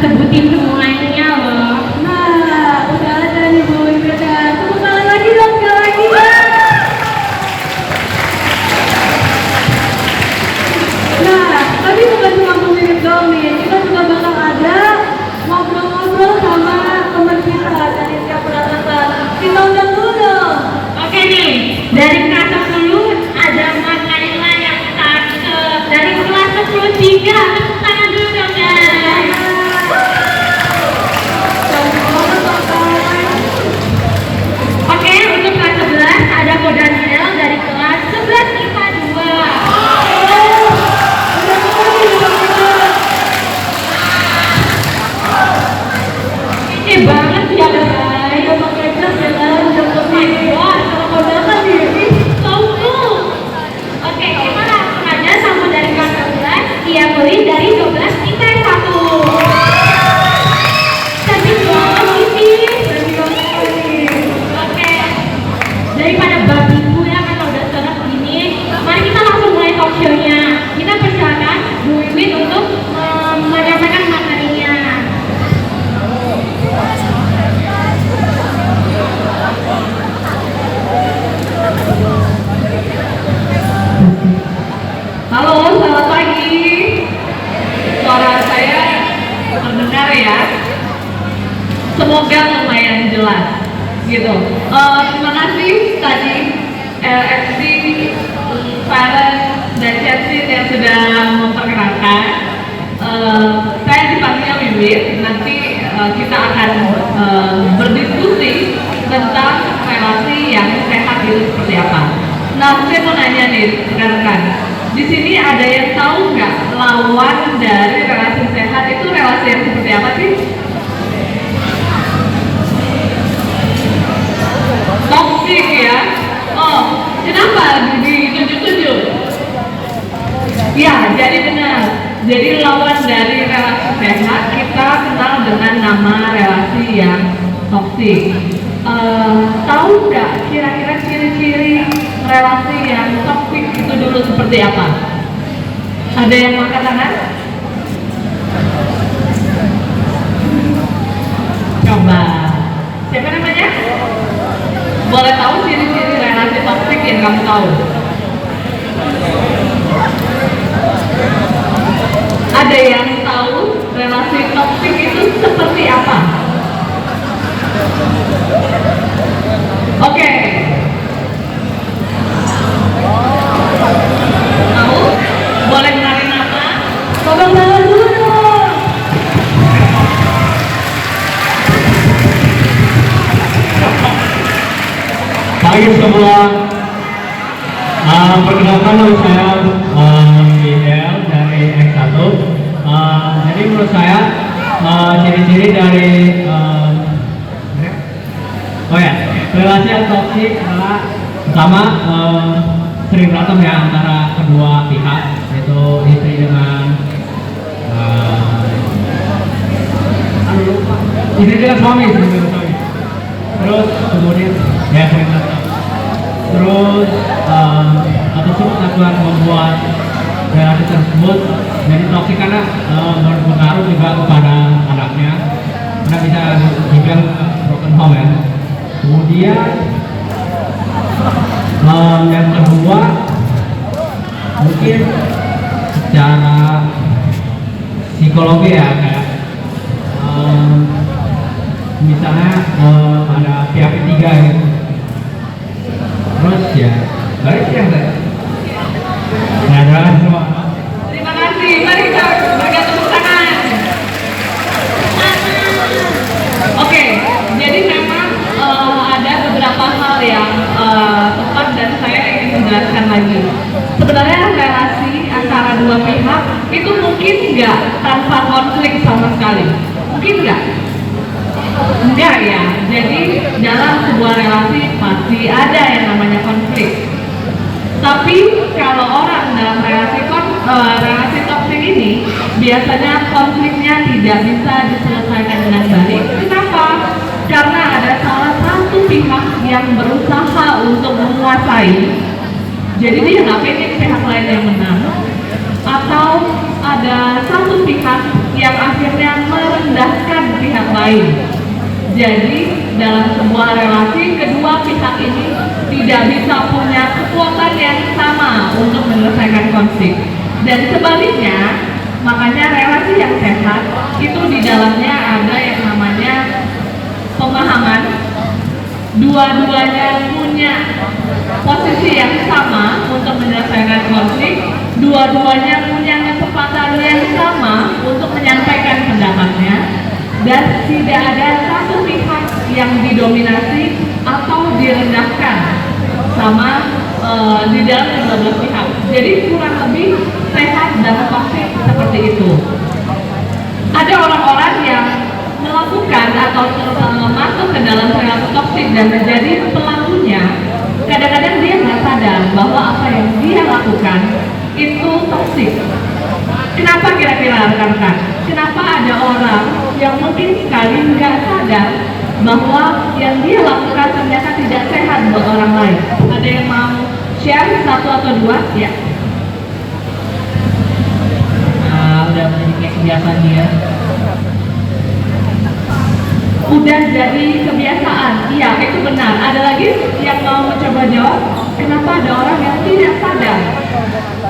sebutin semuanya loh. Nah, udah ada nih Bu Ibrada. Tepuk tangan lagi dong, sekali lagi. Nah, tapi bukan cuma Bu Mirip dong nih. Kita juga bakal ada ngobrol-ngobrol sama teman kita dari tiap peralatan. Kita undang dulu dong. Oke nih, dari kelas 10 ada Mbak Naila yang cakep. Dari kelas 10 3, tepuk tangan dulu dong guys. Oke, untuk kelas 11 ada Ko Daniel dari kelas 11 IPA 2. Ini banget ya guys. Udah pakai jas ya kan? Udah pakai Wah, kalau kondangan nih, sombong. Oke, kita langsung aja sambut dari kelas 11, Tia Puri dari 12 IPS 1. Cantik banget ini. Oke, daripada babi ibu ya kan udah senang begini, mari kita langsung mulai talk show-nya. Kita persilakan Bu Wiwin untuk menyampaikan materinya. Halo, selamat pagi. Suara saya terdengar ya? Semoga lumayan jelas, gitu. Terima kasih tadi MC, Farhan, dan Chelsea yang sudah memperkenalkan. Saya dipanggil Wiwin. Nanti kita akan berdiskusi tentang relasi yang sehat itu seperti apa. Nah, saya mau nanya nih, rekan-rekan. Di sini ada yang tahu nggak lawan dari relasi sehat itu relasi yang seperti apa sih? Toxic ya? Oh, kenapa ditunjuk-tunjuk? Ya, jadi benar. Jadi lawan dari relasi sehat kita kenal dengan nama relasi yang toxic. Tahu nggak kira-kira ciri-ciri relasi yang toxic itu dulu seperti apa? Ada yang mau angkat tangan? Coba. Siapa namanya? Boleh tahu ciri-ciri relasi toxic yang kamu tahu? Ada yang tahu relasi toxic itu seperti apa? Oke. Tahu? Boleh kenalin nama? Tolong tangan dulu dong. Pagi semua. Perkenalkan nama saya Miguel dari X1. Jadi menurut saya ciri-ciri dari relasi yang toksik adalah pertama sering berantem ya antara kedua pihak, yaitu istri dengan istri dengan suami. Terus kemudian ya sering berantem. Terus atau sebut akan membuat relasi tersebut jadi toksik karena berpengaruh juga kepada anaknya, karena bisa dibilang broken home ya. Kemudian yang kedua mungkin secara psikologi ya, kayak misalnya ada pihak ketiga gitu. Terus ya balik ya saya. Nah, ada semua. Terima kasih. Mari kita berikan tepuk tangan. Oke, jadi memang ada beberapa hal yang tepat dan saya ingin menjelaskan lagi. Sebenarnya relasi antara dua pihak itu mungkin nggak tanpa konflik sama sekali. Mungkin nggak? Enggak ya. Jadi dalam sebuah relasi pasti ada yang namanya konflik. Tapi kalau orang dalam relasi toksik ini biasanya konfliknya tidak bisa diselesaikan dengan baik. Kenapa? Karena ada salah satu pihak yang berusaha untuk menguasai. Jadi dia nggak pengen pihak lain yang menang, atau ada satu pihak yang akhirnya lain. Jadi dalam sebuah relasi kedua pihak ini tidak bisa punya kekuatan yang sama untuk menyelesaikan konflik. Dan sebaliknya, makanya relasi yang sehat itu di dalamnya ada yang namanya pemahaman. Dua-duanya punya posisi yang sama untuk menyelesaikan konflik. Dua-duanya punya kesempatan yang sama untuk menyampaikan pendapatnya. Dan tidak ada satu pihak yang didominasi atau direndahkan sama di dalam kedua belah pihak. Jadi kurang lebih sehat dan toksik seperti itu. Ada orang-orang yang melakukan atau masuk ke dalam relasi toksik dan menjadi pelakunya. Kadang-kadang dia nggak sadar bahwa apa yang dia lakukan itu toksik. Kenapa kira-kira rekan-rekan? Kenapa ada orang yang mungkin sekali nggak sadar bahwa yang dia lakukan ternyata tidak sehat buat orang lain? Ada yang mau share satu atau dua? Ya. Udah menjadi kayak kebiasaan dia. Udah jadi kebiasaan. Iya, itu benar. Ada lagi yang mau mencoba jawab? Kenapa ada orang yang tidak sadar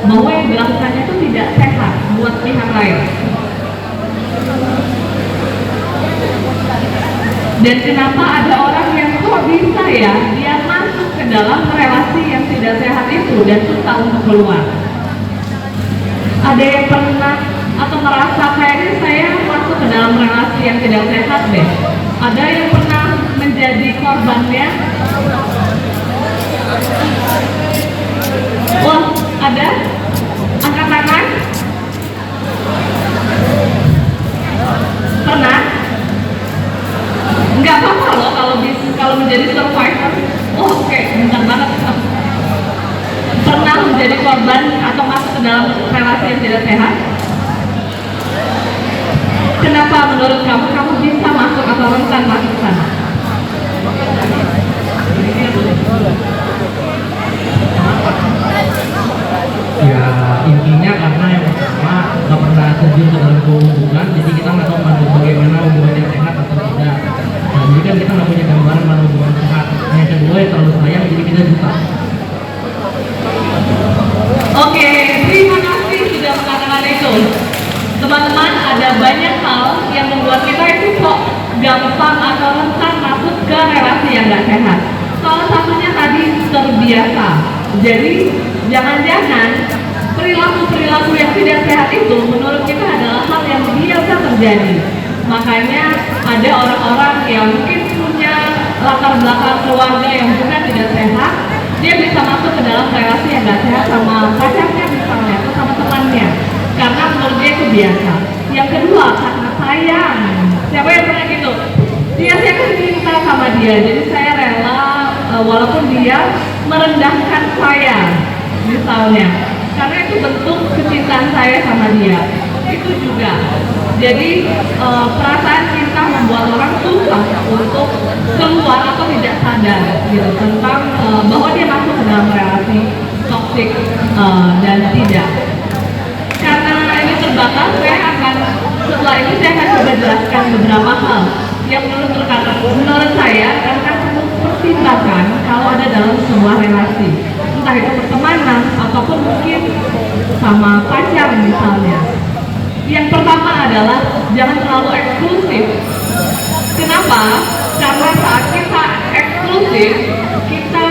bahwa yang dilakukannya itu tidak sehat buat pihak lain? Dan kenapa ada orang yang kok bisa ya dia masuk ke dalam relasi yang tidak sehat itu dan susah untuk keluar? Ada yang pernah atau merasa kayaknya saya masuk ke dalam relasi yang tidak sehat deh? Ada yang pernah menjadi korbannya? Wah, ada? Angkat tangan? Pernah? Nggak apa-apa loh kalau menjadi survivor. Oh, oke, bentar banget. Pernah menjadi korban atau masuk ke dalam relasi yang tidak sehat? Kenapa menurut kamu bisa masuk atau rentan masuk ke sana? Ya intinya karena yang pertama nggak pernah terjun ke dalam hubungan, jadi kita nggak tahu bagaimana hubungan yang sehat atau tidak. Nah, jadi kan kita nggak punya gambaran mana hubungan sehat. Yang kedua ya terlalu sayang, jadi kita buta. Oke, terima kasih sudah mengatakan itu. Teman-teman, ada banyak hal yang membuat kita itu kok gampang atau rentan masuk ke relasi yang nggak sehat. Salah satunya tadi terbiasa. Jadi jangan-jangan perilaku-perilaku yang tidak sehat itu menurut kita adalah hal yang biasa terjadi. Makanya ada orang-orang yang mungkin punya latar belakang keluarga yang juga tidak sehat, dia bisa masuk ke dalam relasi yang nggak sehat sama pacarnya misalnya atau sama temannya, karena menurut dia itu biasa. Yang kedua, karena sayang. Siapa yang pernah gitu? Saya kan cinta sama dia, jadi saya rela walaupun dia merendahkan saya misalnya, karena itu bentuk kecintaan saya sama dia. Itu juga. Jadi perasaan cinta membuat orang susah untuk keluar atau tidak sadar gitu tentang bahwa dia masuk ke dalam relasi toksik dan tidak. Karena ini terbatas, setelah ini saya akan coba jelaskan beberapa hal yang menurut saya karena pertimbangan kalau ada dalam sebuah relasi, entah itu pertemanan ataupun mungkin sama pacar misalnya. Yang pertama adalah jangan terlalu eksklusif. Kenapa? Karena saat kita eksklusif, kita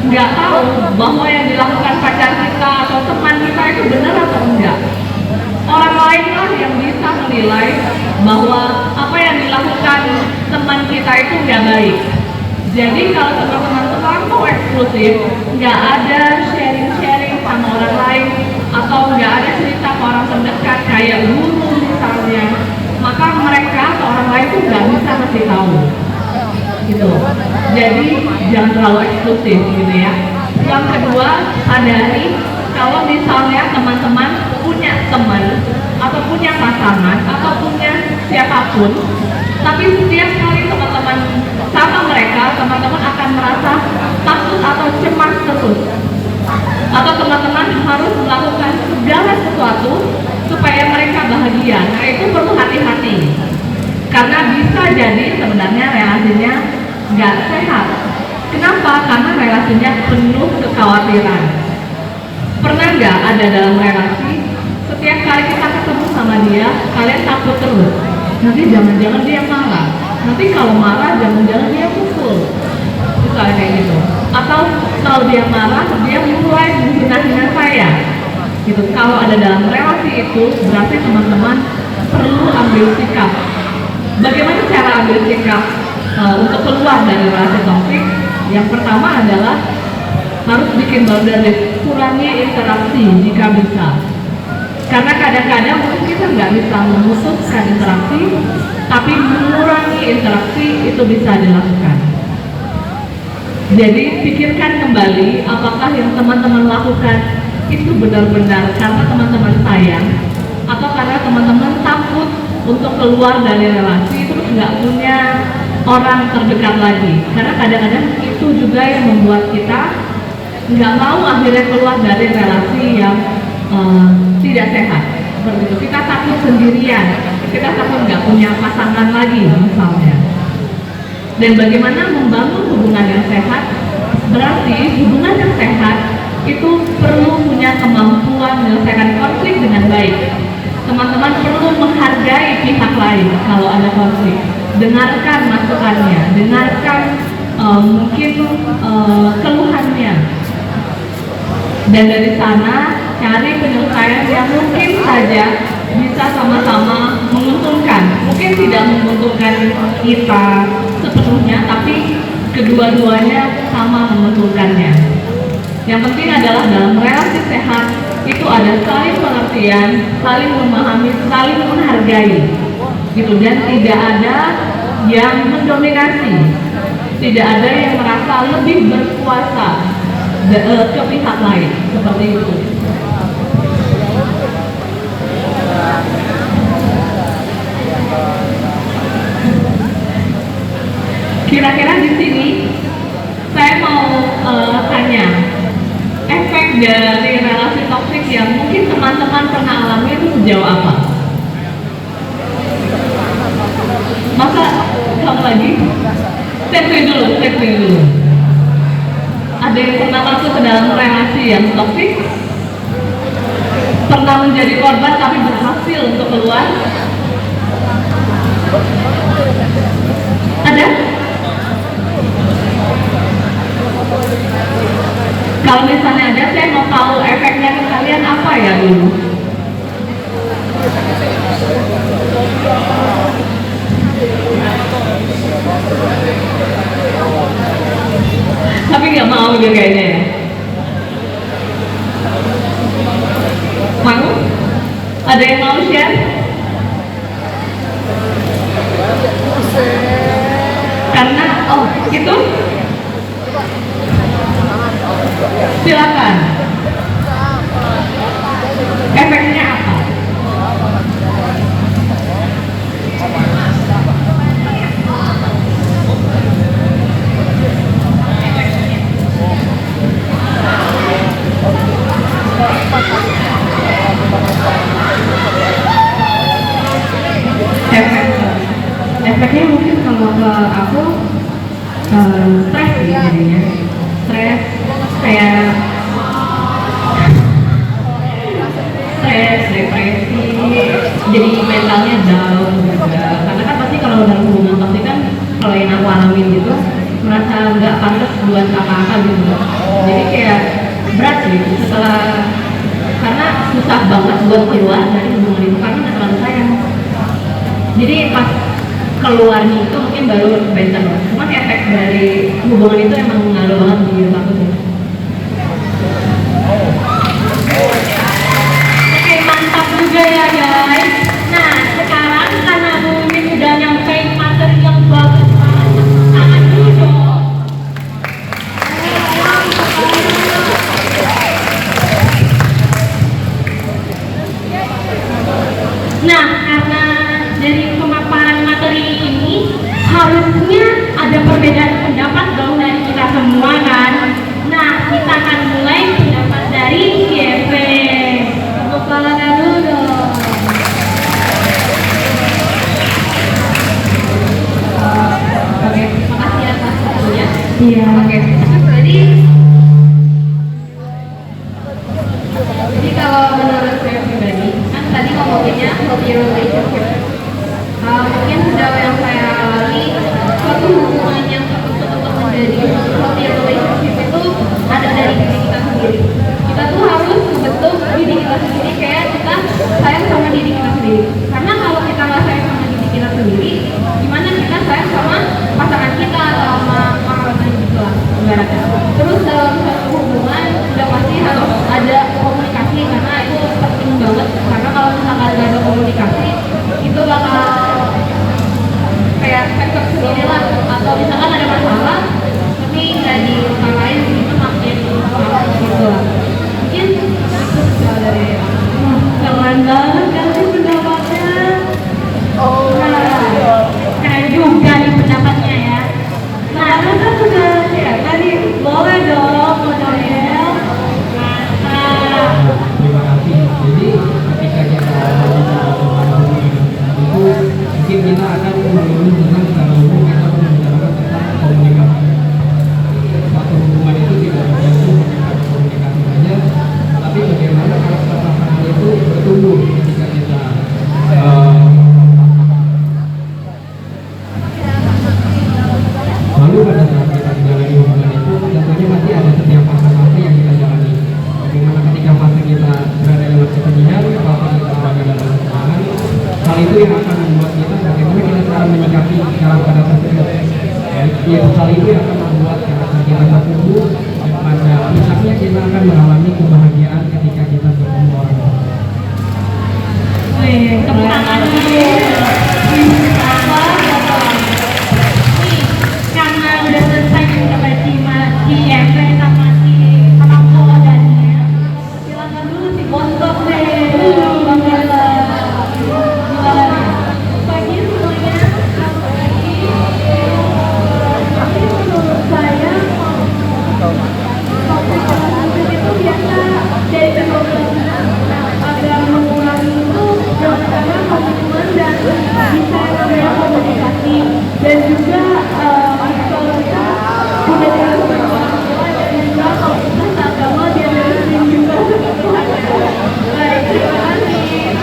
nggak tahu bahwa yang dilakukan pacar kita atau teman kita itu benar atau enggak. Orang lain lah yang bisa menilai bahwa apa yang dilakukan teman kita itu nggak baik. Jadi kalau teman-teman terlalu eksklusif, nggak ada sharing-sharing sama orang lain, atau nggak ada cerita ke orang terdekat kayak guru misalnya, maka mereka atau orang lain tuh nggak bisa ngasih tahu gitu. Jadi jangan terlalu eksklusif gitu ya. Yang kedua, sadari kalau misalnya teman-teman punya teman atau punya pasangan atau punya siapapun, tapi setiap kali teman-teman sama mereka, teman-teman akan merasa takut atau cemas terus, atau teman-teman harus melakukan segala sesuatu supaya mereka bahagia. Nah, itu perlu hati-hati karena karena bisa jadi sebenarnya relasinya nggak sehat. Kenapa? Karena relasinya penuh kekhawatiran. Pernah nggak ada dalam relasi, setiap kali kita ketemu sama dia, kalian takut terus. Nanti jangan-jangan dia marah. Nanti kalau marah, jangan-jangan dia pukul. Misalnya kayak gitu. Atau kalau dia marah, dia mulai menghina-hina saya. Gitu. Kalau ada dalam relasi itu, berarti teman-teman perlu ambil sikap. Bagaimana cara ambil sikap untuk keluar dari relasi toksik? Yang pertama adalah harus bikin boundaries, kurangi interaksi jika bisa. Karena kadang-kadang mungkin kita nggak bisa memutuskan interaksi, tapi mengurangi interaksi itu bisa dilakukan. Jadi pikirkan kembali apakah yang teman-teman lakukan itu benar-benar karena teman-teman sayang, atau karena teman-teman takut untuk keluar dari relasi terus nggak punya orang terdekat lagi. Karena kadang-kadang itu juga yang membuat kita nggak mau akhirnya keluar dari relasi yang tidak sehat. Seperti itu, kita takut sendirian, kita takut nggak punya pasangan lagi misalnya. Dan bagaimana membangun hubungan yang sehat? Berarti hubungan yang sehat itu perlu punya kemampuan menyelesaikan konflik dengan baik. Teman-teman perlu menghargai pihak lain kalau ada konflik. Dengarkan masukannya, dengarkan mungkin keluhannya. Dan dari sana cari penyelesaian yang mungkin saja bisa sama-sama menguntungkan. Mungkin tidak menguntungkan kita sepenuhnya, tapi kedua-duanya sama menguntungkannya. Yang penting adalah dalam relasi sehat itu ada saling pengertian, saling memahami, saling menghargai, gitu. Dan tidak ada yang mendominasi, tidak ada yang merasa lebih berkuasa ke pihak lain, seperti itu. Kira-kira di sini saya mau tanya, efek dari relasi toksik yang mungkin teman-teman pernah alami itu sejauh apa? Masa kamu lagi? Statement dulu. Ada yang pernah masuk ke dalam relasi yang toksik? Pernah menjadi korban tapi berhasil untuk keluar? Ada? Kalau misalnya ada, saya mau tahu efeknya ke kalian apa ya dulu? Tapi nggak mau dia kayaknya ya. Mau? Ada yang mau share? Karena, itu? Silakan. Efeknya apa? Efeknya mungkin kalau ke aku stres sih jadinya. Stres, kayak stres, depresi, jadi mentalnya down juga. Karena kan pasti kalau dalam hubungan toksik kan, kalau yang aku alamin gitu, merasa nggak pantas buat apa-apa gitu. Jadi kayak berat gitu setelah, karena susah banget buat keluar dari hubungan itu karena nggak terlalu sayang. Jadi pas keluarnya itu mungkin baru better. Cuman efek dari hubungan itu emang ngaruh banget di hidup aku sih. Oke, mantap juga ya guys. Nah, sekarang karena Bu Mimin udah nyampein materi yang bagus banget, tepuk tangan dulu dong. Nah, karena dari pemaparan materi ini harusnya ada perbedaan pendapat dong dari kita semua kan. Nah, kita akan mulai pendapat dari YP. Tepuk tangan dulu dong. Iya. Oke, jadi kalau menurut saya pribadi, kan tadi ngomonginnya healthy relationship. Mungkin sejauh yang saya alami, suatu hubungan yang betul-betul menjadi healthy relationship itu ada dari diri kita sendiri. Kita tuh harus membentuk diri kita sendiri kayak kita sayang sama diri kita sendiri. Karena kalau kita nggak sayang sama diri kita sendiri, gimana kita sayang sama pasangan kita atau sama orang lain gitu lah ibaratnya. Terus dalam satu hubungan udah pasti harus ada komunikasi karena itu penting banget. Karena kalau misalkan nggak ada komunikasi itu bakal kayak sektor sendiri lah, atau misalkan ada masalah tapi nggak diutarain itu makin parah gitu lah. Mungkin itu soal dari Keren banget kan sih pendapatnya. Keren juga nih pendapatnya ya. Nah, lu kan sudah share tadi, boleh dong model. Terima kasih. Jadi ketika kita melakukan hubungan itu, mungkin kita akan menurun dengan secara umum kita membicarakan tentang komunikasi. Satu hubungan itu tidak tergantung dengan komunikasi saja, tapi bagaimana karakter pasangan itu bertumbuh ketika kita lalu pada saat kita menjalani hubungan itu tentunya masih ada setiap fase-fase yang kita jalani. Bagaimana ketika fase kita berada dalam kesedihan, fase kita berada dalam kesenangan, hal itu yang akan membuat kita bagaimana kita cara menyikapi dalam keadaan tersebut. Ya, hal itu yang akan membuat karakter kita tumbuh dan pada puncaknya kita akan mengalami kebahagiaan ketika kita bertemu orang lain. Wih, tepuk tangan dulu. Karena udah selesai sama si Eve sama si Rampo dan Nia. Silakan dulu si Bontok deh. Bang Ella. Gimana? Pagi semuanya, selamat pagi. Jadi menurut saya topik relationship itu biasa dari psikologi agar mengurangi itu yang pertama komitmen dan bisa namanya komunikasi dan juga kalau kita udah jalan sama orang tua dan juga kalau kita seagama dia beresin juga. Baik, terima kasih.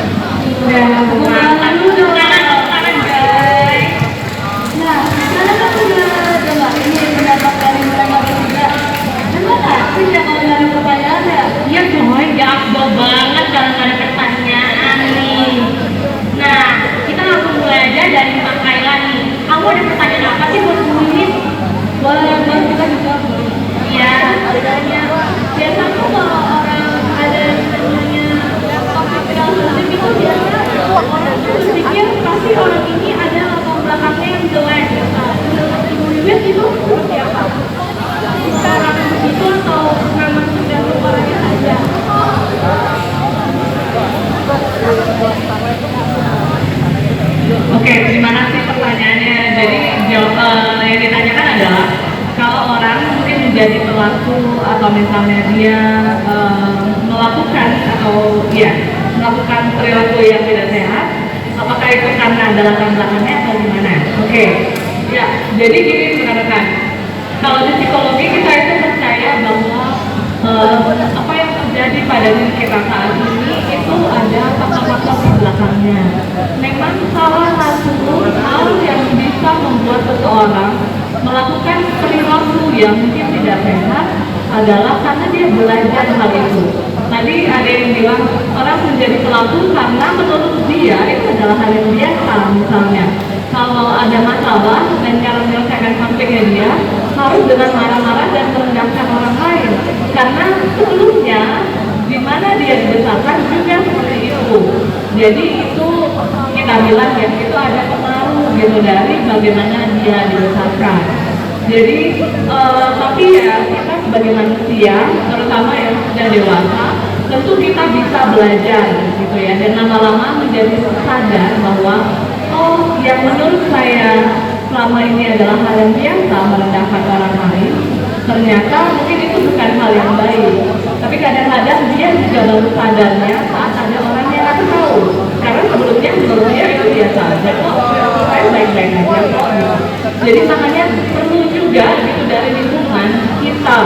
Udah, Tangan dulu dong. tangan guys. Nah, sekarang kan udah dengar ini pendapat dari mereka bertiga. Emang asik ya kalau nggak ada pertanyaan ya? Iya coy, jago banget kalau nggak ada pertanyaan nih. Nah, kita langsung mulai aja dari Mbak Kaila nih. Kamu ada pertanyaan apa sih buat Bu Wiwit? Boleh, boleh kita juga boleh. Iya. Adanya biasanya kalau orang ada yang namanya topik relationship itu biasa orang tuh berpikir pasti orang ini ada latar belakangnya yang jelek. Nah, menurut Ibu Wiwit itu seperti apa? Bisa langsung begitu atau memang sudah lupakannya saja? Oke, terima kasih pertanyaannya. Jadi yang ditanyakan adalah kalau orang mungkin menjadi pelaku atau misalnya dia melakukan melakukan perilaku yang tidak sehat, apakah itu karena ada latar belakangnya atau gimana? Oke, ya. Jadi gini rekan-rekan, kalau di psikologi kita itu percaya bahwa apa yang terjadi pada diri kita saat ini itu ada faktor-faktor di belakangnya. Memang salah satu hal yang bisa membuat seseorang melakukan perilaku yang mungkin tidak sehat adalah karena dia belajar hal itu. Tadi ada yang bilang orang menjadi pelaku karena menurut dia itu adalah hal yang biasa. Misalnya kalau ada masalah dan cara menyelesaikan konfliknya dia harus dengan marah-marah dan merendahkan orang lain, karena sebelumnya di mana dia dibesarkan juga seperti itu. Jadi itu kita bilang ya itu ada pengaruh gitu dari bagaimana dia dibesarkan. Jadi tapi ya kita sebagai manusia, terutama yang sudah dewasa, tentu kita bisa belajar gitu ya, dan lama-lama menjadi sadar bahwa oh yang menurut saya selama ini adalah hal yang biasa merendahkan orang lain, ternyata mungkin itu bukan hal yang baik. Tapi kadang-kadang dia juga baru sadarnya saat ada orang yang nggak tahu, karena sebelumnya menurut dia itu biasa aja kok, saya baik-baik aja kok. Jadi makanya perlu juga gitu dari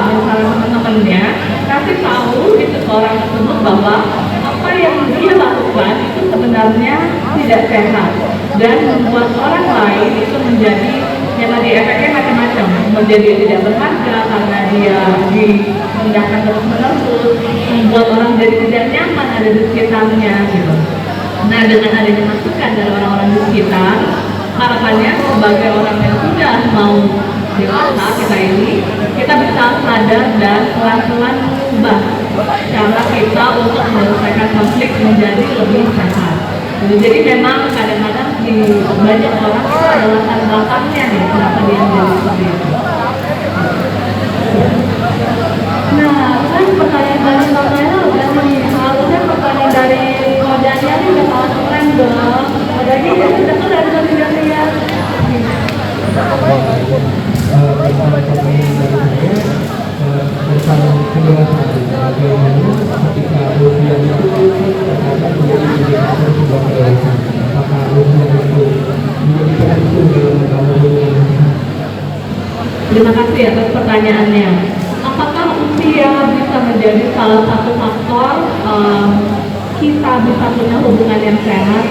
misalnya teman-temannya kasih tahu gitu ke orang tersebut bahwa apa yang dia lakukan itu sebenarnya tidak sehat dan membuat orang lain itu menjadi yang tadi efeknya macam-macam, menjadi tidak berharga karena dia direndahkan terus-menerus, membuat orang jadi tidak nyaman ada di sekitarnya gitu. Nah, dengan adanya masukan dari orang-orang di sekitar, harapannya sebagai orang yang sudah mau dewasa kita ini, kita bisa sadar dan pelan-pelan mengubah cara kita untuk menyelesaikan konflik menjadi lebih sehat. Jadi memang kadang-kadang di banyak orang itu ada latar belakangnya nih kenapa dia menjadi seperti itu. Nah, kan pertanyaan dari Kak Naila udah nih, harusnya pertanyaan dari Kak Dania ini udah sangat keren dong. Apalagi dia sudah keren dari Dania. Tentang kedewasaan, bagaimana ketika usia itu terkadang menjadi indikator sebuah kedewasaan. Apakah usia itu menjadi penentu dalam membangun hubungan? Terima kasih atas pertanyaannya. Apakah usia bisa menjadi salah satu faktor kita bisa punya hubungan yang sehat?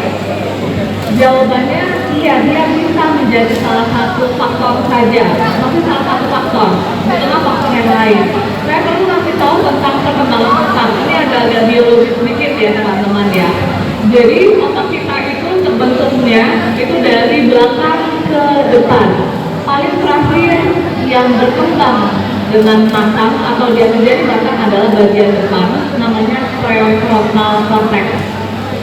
Jawabannya iya, dia bisa menjadi salah satu faktor saja, tapi salah satu faktor di tengah faktor yang lain. Saya perlu kasih tahu tentang perkembangan otak. Ini agak-agak biologis sedikit ya teman-teman ya. Jadi otak kita itu terbentuknya itu dari belakang ke depan. Paling terakhir yang berkembang dengan matang atau dia menjadi matang adalah bagian depan, namanya prefrontal cortex.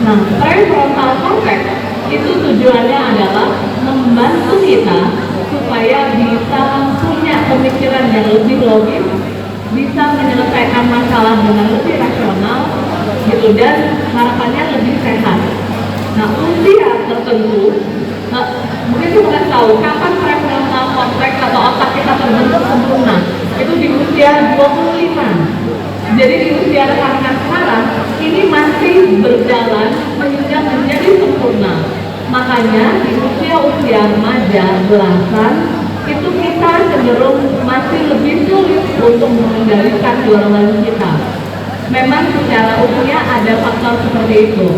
Nah, prefrontal cortex itu tujuannya adalah membantu kita supaya bisa punya pemikiran yang lebih logis, bisa menyelesaikan masalah dengan lebih rasional, gitu, dan harapannya lebih sehat. Nah, usia tertentu, mungkin kita bukan tahu kapan prefrontal cortex atau otak kita terbentuk sempurna. Itu di usia 25. Jadi di usia rekan-rekan sekarang ini masih berjalan menjadi sempurna. Makanya di usia remaja belasan itu kita cenderung masih lebih sulit untuk mengendalikan dorongan kita. Memang secara usia ada faktor seperti itu,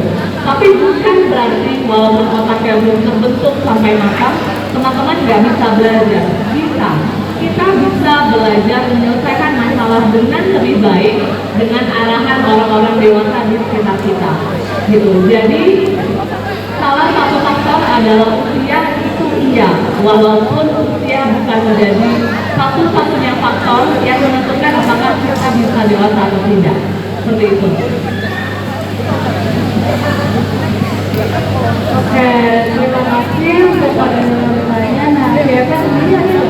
tapi bukan berarti walaupun otaknya belum terbentuk sampai matang, teman-teman nggak bisa belajar. Bisa. Kita bisa belajar menyelesaikan masalah dengan lebih baik dengan arahan orang-orang dewasa di sekitar kita. Gitu. Jadi salah satu faktor adalah usia itu iya, walaupun usia bukan menjadi satu-satunya faktor yang menentukan apakah kita bisa dewasa atau tidak. Seperti itu. Oke, terima kasih untuk pertanyaannya. Nah, siapa sendiri ada?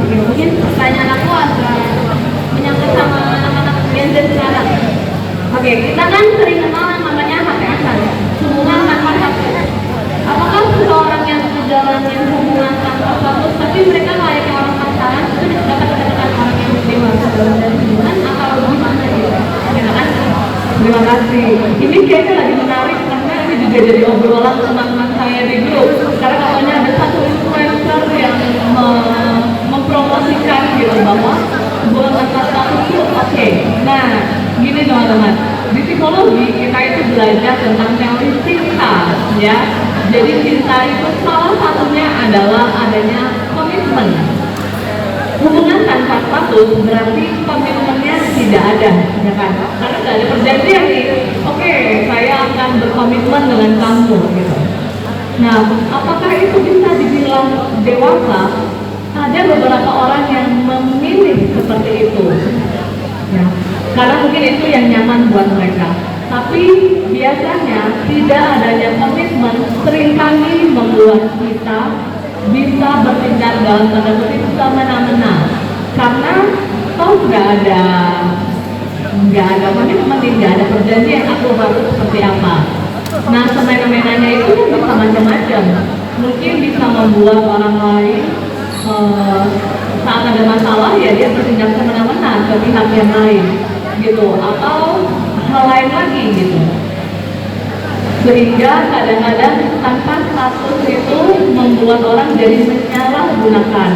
Oke, mungkin pertanyaan aku agak menyangkut sama anak-anak Gen Z sekarang. Oke, kita kan sering kenal yang namanya HTS-an, hubungan tanpa status. Apakah seseorang yang menjalani hubungan tanpa status, tapi mereka layaknya orang pacaran, itu dapat dikatakan orang yang dewasa dalam hubungan atau gimana gitu? Terima kasih. Terima kasih. Ini kayaknya lagi menarik karena ini juga jadi obrolan teman-teman saya di grup. Karena katanya ada satu influencer yang mempromosikan gitu bahwa hubungan tanpa status itu oke. Nah, gini teman-teman, di psikologi kita itu belajar tentang teori cinta, ya. Jadi cinta itu salah satunya adalah adanya komitmen. Hubungan tanpa status berarti komitmennya tidak ada, ya kan? Karena tidak ada perjanjian nih. Oke, saya akan berkomitmen dengan kamu, gitu. Nah, apakah itu bisa dibilang dewasa? Ada beberapa orang yang memilih seperti itu, ya. Karena mungkin itu yang nyaman buat mereka. Tapi biasanya tidak adanya komitmen seringkali membuat kita bisa bertindak dalam tanda kutip semena-mena, karena toh nggak ada komitmen, nggak ada perjanjian aku harus seperti apa. Nah, semena-menanya itu bisa macam-macam. Mungkin bisa membuat orang lain saat ada masalah ya dia bertindak semena-mena ke pihak yang lain, gitu, atau hal lain lagi gitu. Sehingga kadang-kadang tanpa status itu membuat orang jadi menyalahgunakan.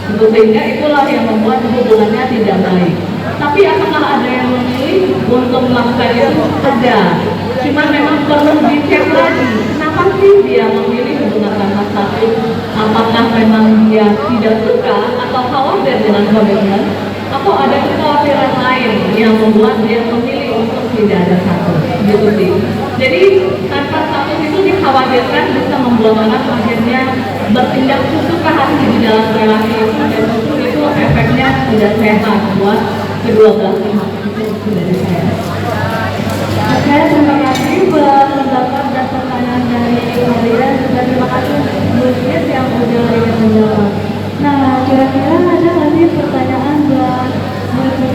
Gitu, sehingga itulah yang membuat hubungannya tidak baik. Tapi apakah ada yang memilih untuk melakukan itu? Ada. Cuma memang perlu dicek lagi. Kenapa sih dia memilih hubungan tanpa status? Apakah memang dia tidak suka atau khawatir dengan komitmen? Atau ada kekhawatiran lain yang membuat dia memilih untuk tidak ada status? Gitu sih. Jadi tanpa status itu dikhawatirkan bisa membuat orang akhirnya bertindak sesuka hati di dalam relasi itu, dan justru itu efeknya tidak sehat buat kedua belah pihak. Itu dari saya. Oke, terima kasih buat pendapat dan pertanyaan dari kalian, dan terima kasih Muslim yang udah ingin menjawab. Nah, kira-kira ada nggak sih pertanyaan buat Muslim?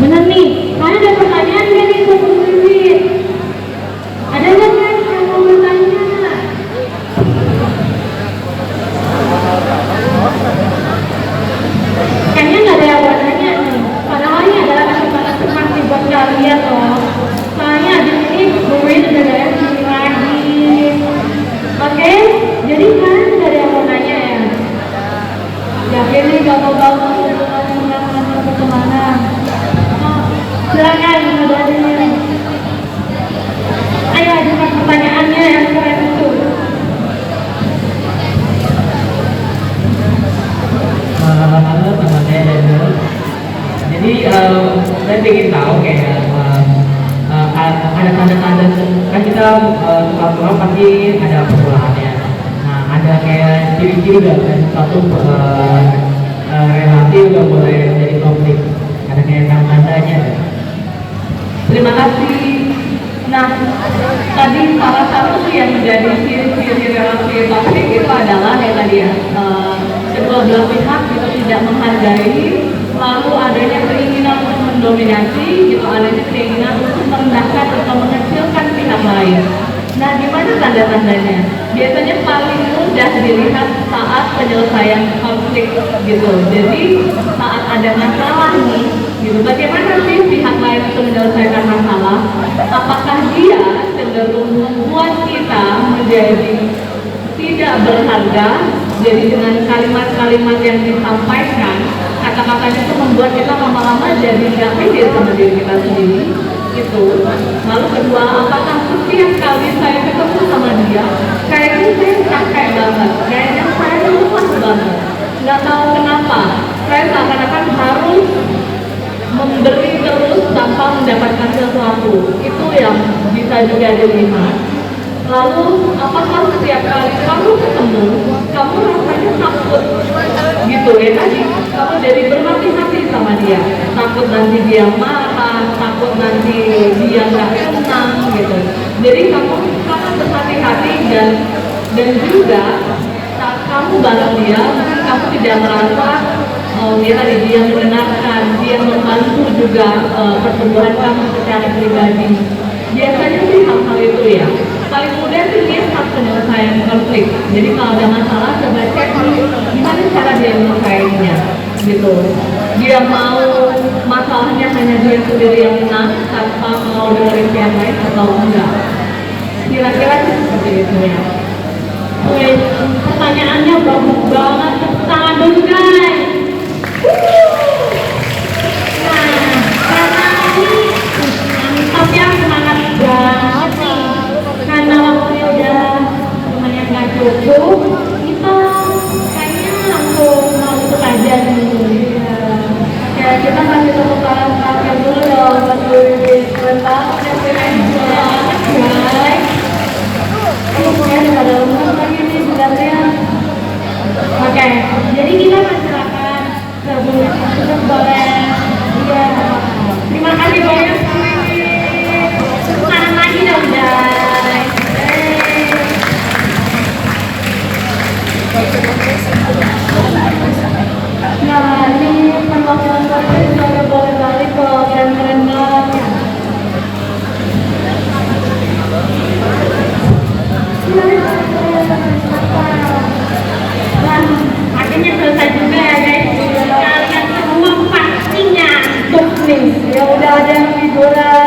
Bener nih, kalian ada pertanyaan nggak nih buat Bu Wiwit? Ada nggak kan yang mau bertanya? Kayaknya nggak ada yang bertanya nih. Padahal ini adalah kesempatan buat kalian loh. Soalnya di sini Bu Wiwit udah ada yang sini lagi. Oke, jadi kalian nggak ada yang mau nanya ya? Yakin nih gak mau bangun hubungan yang melakukan pertemanan? Silakan, udah ada yang. Ayo ajukan pertanyaannya yang keren itu. Halo teman saya Daniel. Jadi saya ingin tahu kayak ada tanda-tanda kan kita suka pasti ada pergolakannya. Nah ada kayak ciri-ciri dan satu relasi udah mulai jadi konflik. Ada kayak tanda-tandanya. Terima kasih. Nah, tadi salah satu yang menjadi ciri-ciri relasi toksik itu adalah yang tadi ya, kedua belah pihak itu tidak menghargai, lalu adanya keinginan untuk mendominasi, gitu, adanya keinginan untuk merendahkan atau mengecilkan pihak lain. Nah, gimana tanda-tandanya? Biasanya paling mudah dilihat saat penyelesaian konflik, gitu. Jadi saat ada masalah nih, gitu. Bagaimana sih pihak lain itu menyelesaikan masalah? Apakah dia cenderung membuat kita menjadi tidak berharga? Jadi dengan kalimat-kalimat yang disampaikan, kata-kata itu membuat kita lama-lama jadi nggak pede sama diri kita sendiri. Gitu. Lalu kedua, apakah setiap kali saya ketemu sama dia, kayaknya saya capek banget, kayaknya saya lemas banget, nggak tahu kenapa, saya seakan-akan harus memberi terus tanpa mendapatkan sesuatu. Itu yang bisa juga dilihat. Lalu apakah setiap kali kamu ketemu, kamu rasanya takut gitu ya tadi, kamu jadi berhati-hati sama dia, takut nanti dia marah, takut nanti dia nggak senang gitu. Jadi kamu berhati-hati, dan juga saat kamu bareng dia, mungkin kamu tidak merasa dia tadi dia mendengarkan, dia membantu juga pertumbuhan kamu secara pribadi. Biasanya sih hal-hal itu ya. Paling mudah sih dia saat penyelesaian konflik. Jadi kalau ada masalah, coba cek gimana cara dia menyelesaikannya, gitu. Dia mau masalahnya hanya dia sendiri yang menang tanpa mau dengerin pihak lain atau enggak. Kira-kira sih seperti itu ya. Oke, pertanyaannya bagus banget. Tepuk tangan dulu guys. Nah, karena ini mantap ya, semangat banget nih. Karena waktunya udah lumayan nggak cukup, kita kayaknya langsung mau tutup aja nih. Oke, kita kasih tepuk tangan terakhir dulu dong buat Bu Wiwit. Keren banget ya, keren banget guys. Ya, ada lemes lagi nih sebenarnya. Oke, jadi kita persilakan ke Bu Wiwit boleh. Iya. Terima kasih banyak Bu Wiwit. Tepuk tangan lagi dong guys. Nah, ini perwakilan saya sudah boleh balik ke keren-keren banget. Wah, akhirnya selesai juga ya guys. Kalian semua pasti ngantuk nih. Ya udah ada yang tiduran.